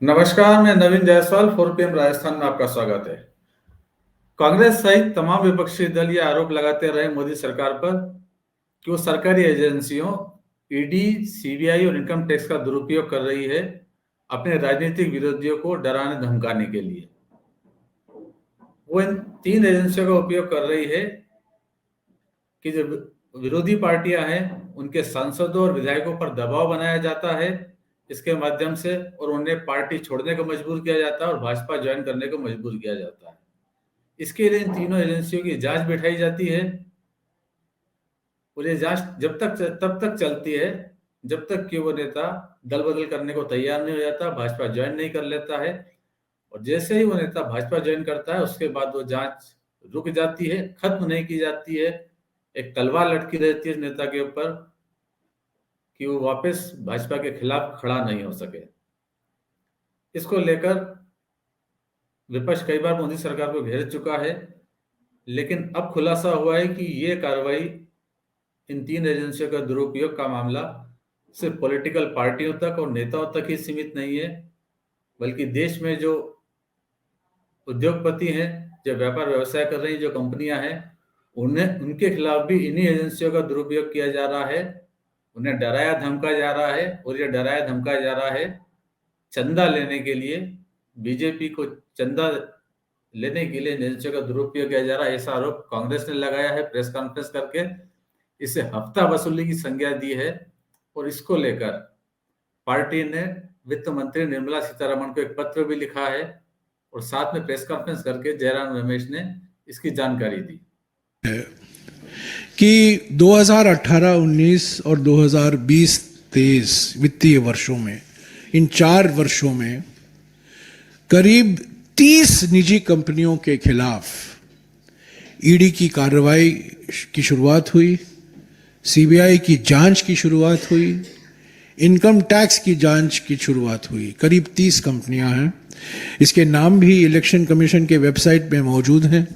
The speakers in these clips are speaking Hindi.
नमस्कार, मैं नवीन जायसवाल 4PM राजस्थान में आपका स्वागत है। कांग्रेस सहित तमाम विपक्षी दल ये आरोप लगाते रहे मोदी सरकार पर कि वो सरकारी एजेंसियों ईडी, सीबीआई और इनकम टैक्स का दुरुपयोग कर रही है अपने राजनीतिक विरोधियों को डराने धमकाने के लिए। वो इन तीन एजेंसियों का उपयोग कर रही है कि जो विरोधी पार्टियां हैं उनके सांसदों और विधायकों पर दबाव बनाया जाता है इसके माध्यम से, और उन्हें पार्टी छोड़ने को मजबूर किया जाता है और भाजपा ज्वाइन करने को मजबूर किया जाता है। इसके लिए इन तीनों एजेंसियों की जांच बिठाई जाती है और ये जांच तब तक चलती है जब तक कि वो नेता दल बदल करने को तैयार नहीं हो जाता, भाजपा ज्वाइन नहीं कर लेता है। और जैसे ही वो नेता भाजपा ज्वाइन करता है उसके बाद वो जांच रुक जाती है, खत्म नहीं की जाती है। एक तलवार लटकी रहती है नेता के ऊपर कि वो वापस भाजपा के खिलाफ खड़ा नहीं हो सके। इसको लेकर विपक्ष कई बार मोदी सरकार को घेर चुका है, लेकिन अब खुलासा हुआ है कि ये कार्रवाई, इन तीन एजेंसियों का दुरुपयोग का मामला सिर्फ पॉलिटिकल पार्टियों तक और नेताओं तक ही सीमित नहीं है, बल्कि देश में जो उद्योगपति हैं, जो व्यापार व्यवसाय कर रही जो कंपनियां हैं, उनके खिलाफ भी इन्हीं एजेंसियों का दुरुपयोग किया जा रहा है। उन्हें डराया धमकाया जा रहा है, और ये डराया धमकाया जा रहा है चंदा लेने के लिए। बीजेपी को चंदा लेने के लिए एजेंसियों का दुरुपयोग किया जा रहा है, ऐसा आरोप कांग्रेस ने लगाया है प्रेस कॉन्फ्रेंस करके। इसे हफ्ता वसूली की संज्ञा दी है, और इसको लेकर पार्टी ने वित्त मंत्री निर्मला सीतारमण को एक पत्र भी लिखा है, और साथ में प्रेस कॉन्फ्रेंस करके जयराम रमेश ने इसकी जानकारी दी कि 2018-19 और 2020-23 वित्तीय वर्षों में, इन 4 वर्षों में करीब 30 निजी कंपनियों के खिलाफ ईडी की कार्रवाई की शुरुआत हुई, सीबीआई की जांच की शुरुआत हुई, इनकम टैक्स की जांच की शुरुआत हुई। करीब 30 कंपनियां हैं। इसके नाम भी इलेक्शन कमीशन के वेबसाइट में मौजूद हैं,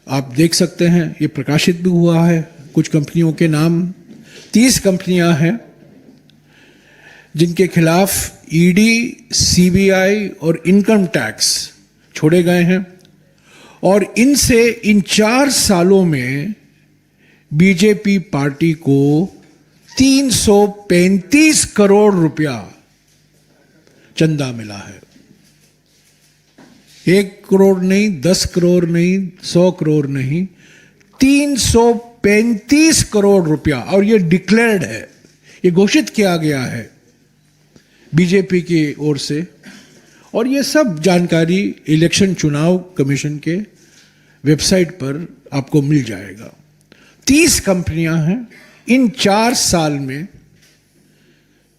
आप देख सकते हैं। ये प्रकाशित भी हुआ है कुछ कंपनियों के नाम। 30 कंपनियां हैं जिनके खिलाफ ईडी, सीबीआई और इनकम टैक्स छोड़े गए हैं, और इनसे इन 4 सालों में बीजेपी पार्टी को 335 करोड़ रुपया चंदा मिला है। 1 करोड़ नहीं, 10 करोड़ नहीं, 100 करोड़ नहीं, 335 करोड़ रुपया। और ये डिक्लेयर्ड है, ये घोषित किया गया है बीजेपी की ओर से, और ये सब जानकारी इलेक्शन चुनाव कमीशन के वेबसाइट पर आपको मिल जाएगा। 30 कंपनियां हैं। इन 4 साल में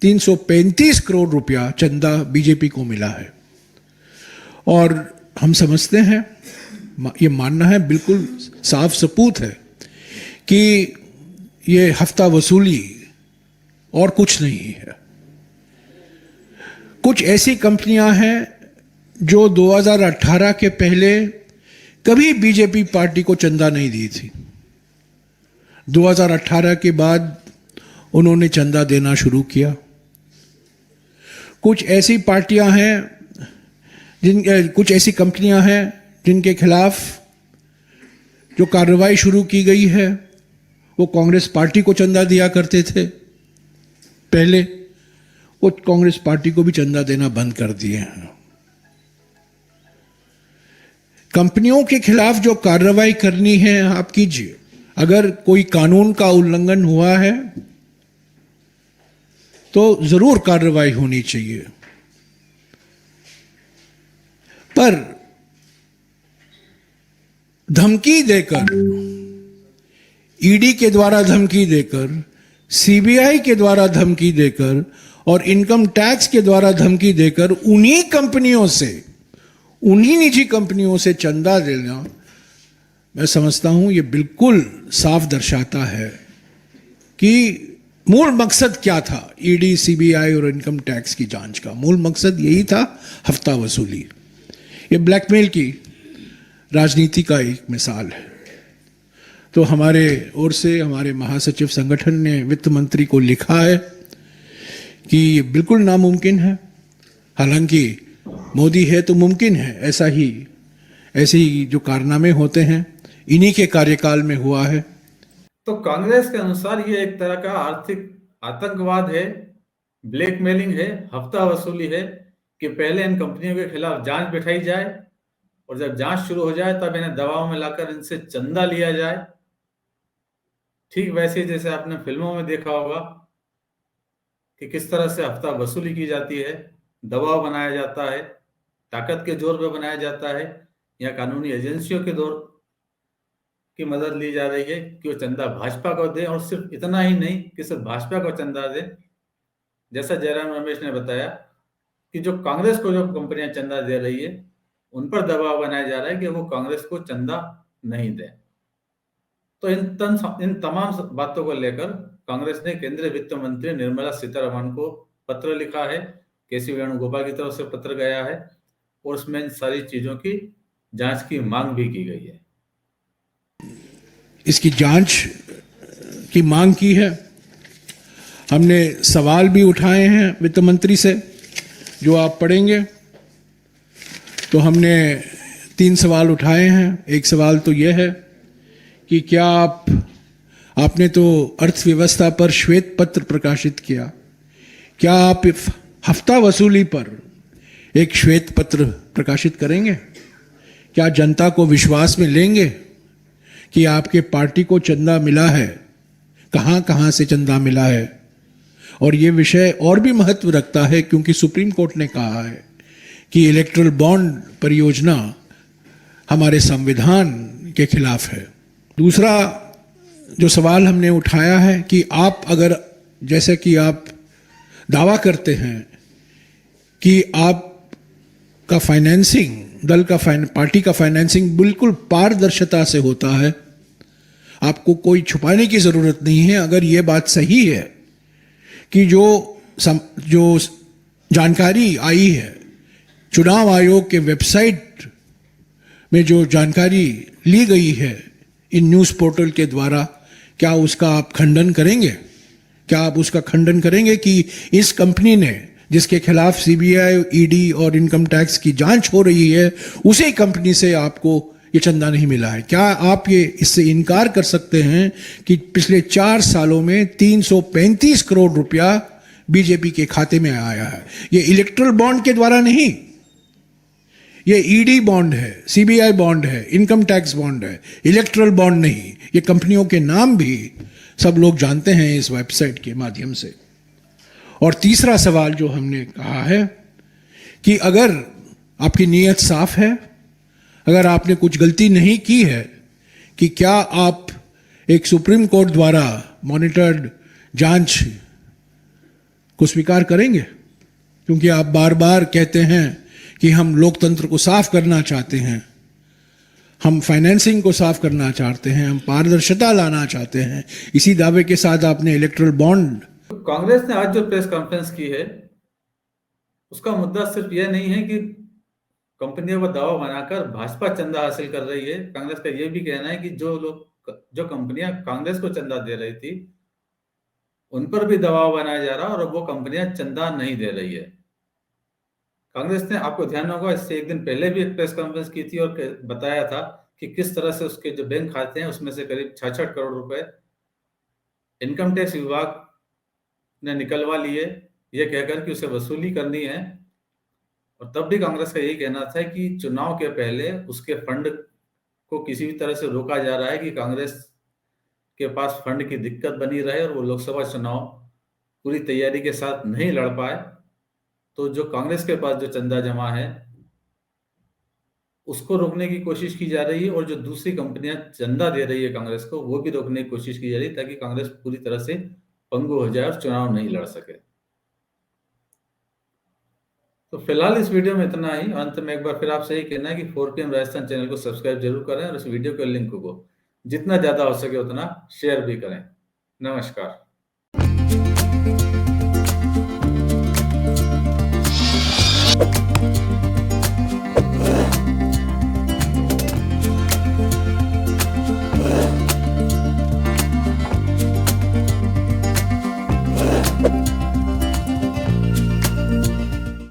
335 करोड़ रुपया चंदा बीजेपी को मिला है। और हम समझते हैं, ये मानना है, बिल्कुल साफ सबूत है कि ये हफ्ता वसूली और कुछ नहीं है। कुछ ऐसी कंपनियां हैं जो 2018 के पहले कभी बीजेपी पार्टी को चंदा नहीं दी थी। 2018 के बाद उन्होंने चंदा देना शुरू किया। कुछ ऐसी पार्टियां हैं कुछ ऐसी कंपनियां हैं जिनके खिलाफ जो कार्रवाई शुरू की गई है, वो कांग्रेस पार्टी को चंदा दिया करते थे पहले, वो कांग्रेस पार्टी को भी चंदा देना बंद कर दिए हैं। कंपनियों के खिलाफ जो कार्रवाई करनी है आप कीजिए। अगर कोई कानून का उल्लंघन हुआ है तो जरूर कार्रवाई होनी चाहिए, पर धमकी देकर, ईडी के द्वारा धमकी देकर, सीबीआई के द्वारा धमकी देकर और इनकम टैक्स के द्वारा धमकी देकर उन्हीं कंपनियों से, उन्हीं निजी कंपनियों से चंदा देना, मैं समझता हूं ये बिल्कुल साफ दर्शाता है कि मूल मकसद क्या था। ईडी, सीबीआई और इनकम टैक्स की जांच का मूल मकसद यही था, हफ्ता वसूली। ये ब्लैकमेल की राजनीति का एक मिसाल है। तो हमारे ओर से हमारे महासचिव संगठन ने वित्त मंत्री को लिखा है कि ये बिल्कुल नामुमकिन है हालांकि मोदी है तो मुमकिन है ऐसे ही जो कारनामे होते हैं इन्हीं के कार्यकाल में हुआ है। तो कांग्रेस के अनुसार ये एक तरह का आर्थिक आतंकवाद है, ब्लैकमेलिंग है, हफ्ता वसूली है कि पहले इन कंपनियों के खिलाफ जांच बिठाई जाए और जब जांच शुरू हो जाए तब इन्हें दबाव में लाकर इनसे चंदा लिया जाए। ठीक वैसे ही जैसे आपने फिल्मों में देखा होगा कि किस तरह से हफ्ता वसूली की जाती है, दबाव बनाया जाता है, ताकत के जोर पे बनाया जाता है या कानूनी एजेंसियों के दौर की मदद ली जा रही है कि वो चंदा भाजपा को दें और सिर्फ इतना ही नहीं कि सिर्फ भाजपा को चंदा दें। जैसा जयराम रमेश ने बताया कि जो कांग्रेस को जो कंपनियां चंदा दे रही है उन पर दबाव बनाया जा रहा है कि वो कांग्रेस को चंदा नहीं दें। तो इन तमाम बातों को लेकर कांग्रेस ने केंद्रीय वित्त मंत्री निर्मला सीतारमण को पत्र लिखा है, केसी वेणुगोपाल की तरफ से पत्र गया है और उसमें इन सारी चीजों की जांच की मांग भी की गई है। इसकी जांच की मांग की है। हमने सवाल भी उठाए हैं वित्त मंत्री से, जो आप पढ़ेंगे तो हमने 3 सवाल उठाए हैं। एक सवाल तो यह है कि क्या आपने तो अर्थव्यवस्था पर श्वेत पत्र प्रकाशित किया, क्या आप हफ्ता वसूली पर एक श्वेत पत्र प्रकाशित करेंगे? क्या जनता को विश्वास में लेंगे कि आपके पार्टी को चंदा मिला है, कहां कहां से चंदा मिला है? और ये विषय और भी महत्व रखता है क्योंकि सुप्रीम कोर्ट ने कहा है कि इलेक्ट्रल बॉन्ड परियोजना हमारे संविधान के खिलाफ है। दूसरा जो सवाल हमने उठाया है कि आप अगर, जैसे कि आप दावा करते हैं कि आपका फाइनेंसिंग पार्टी का फाइनेंसिंग बिल्कुल पारदर्शिता से होता है, आपको कोई छुपाने की जरूरत नहीं है, अगर यह बात सही है कि जो जानकारी आई है चुनाव आयोग के वेबसाइट में, जो जानकारी ली गई है इन न्यूज़ पोर्टल के द्वारा, क्या उसका आप खंडन करेंगे? क्या आप उसका खंडन करेंगे कि इस कंपनी ने, जिसके खिलाफ सीबीआई, ईडी और इनकम टैक्स की जांच हो रही है, उसी कंपनी से आपको ये चंदा नहीं मिला है? क्या आप ये इससे इनकार कर सकते हैं कि पिछले 4 सालों में 335 करोड़ रुपया बीजेपी के खाते में आया है? ये इलेक्ट्रल बॉन्ड के द्वारा नहीं, ये ईडी बॉन्ड है, सीबीआई बॉन्ड है, इनकम टैक्स बॉन्ड है, इलेक्ट्रल बॉन्ड नहीं। ये कंपनियों के नाम भी सब लोग जानते हैं इस वेबसाइट के माध्यम से। और तीसरा सवाल जो हमने कहा है कि अगर आपकी नीयत साफ है, अगर आपने कुछ गलती नहीं की है, कि क्या आप एक सुप्रीम कोर्ट द्वारा मॉनिटर्ड जांच को स्वीकार करेंगे? क्योंकि आप बार बार कहते हैं कि हम लोकतंत्र को साफ करना चाहते हैं, हम फाइनेंसिंग को साफ करना चाहते हैं, हम पारदर्शिता लाना चाहते हैं। इसी दावे के साथ आपने इलेक्ट्रल बॉन्ड। कांग्रेस ने आज जो प्रेस कॉन्फ्रेंस की है उसका मुद्दा सिर्फ यह नहीं है कि कंपनियों को दबाव बनाकर भाजपा चंदा हासिल कर रही है। कांग्रेस का यह भी कहना है कि जो कंपनियां कांग्रेस को चंदा दे रही थी उन पर भी दबाव बनाया जा रहा है और वो कंपनियां चंदा नहीं दे रही है। कांग्रेस ने, आपको ध्यान होगा, इससे एक दिन पहले भी एक प्रेस कॉन्फ्रेंस की थी और बताया था कि किस तरह से उसके जो बैंक खाते हैं उसमें से करीब 66 करोड़ रुपए इनकम टैक्स विभाग ने निकलवा लिए, ये कहकर कि उसे वसूली करनी है। और तब भी कांग्रेस का यही कहना था कि चुनाव के पहले उसके फंड को किसी भी तरह से रोका जा रहा है कि कांग्रेस के पास फंड की दिक्कत बनी रहे और वो लोकसभा चुनाव पूरी तैयारी के साथ नहीं लड़ पाए। तो जो कांग्रेस के पास जो चंदा जमा है उसको रोकने की कोशिश की जा रही है और जो दूसरी कंपनियां चंदा दे रही है कांग्रेस को, वो भी रोकने की कोशिश की जा रही है ताकि कांग्रेस पूरी तरह से पंगु हो जाए और चुनाव नहीं लड़ सके। तो फिलहाल इस वीडियो में इतना ही। अंत में एक बार फिर आपसे यही कहना है कि 4PM राजस्थान चैनल को सब्सक्राइब जरूर करें और इस वीडियो के लिंक को जितना ज्यादा हो सके उतना शेयर भी करें। नमस्कार।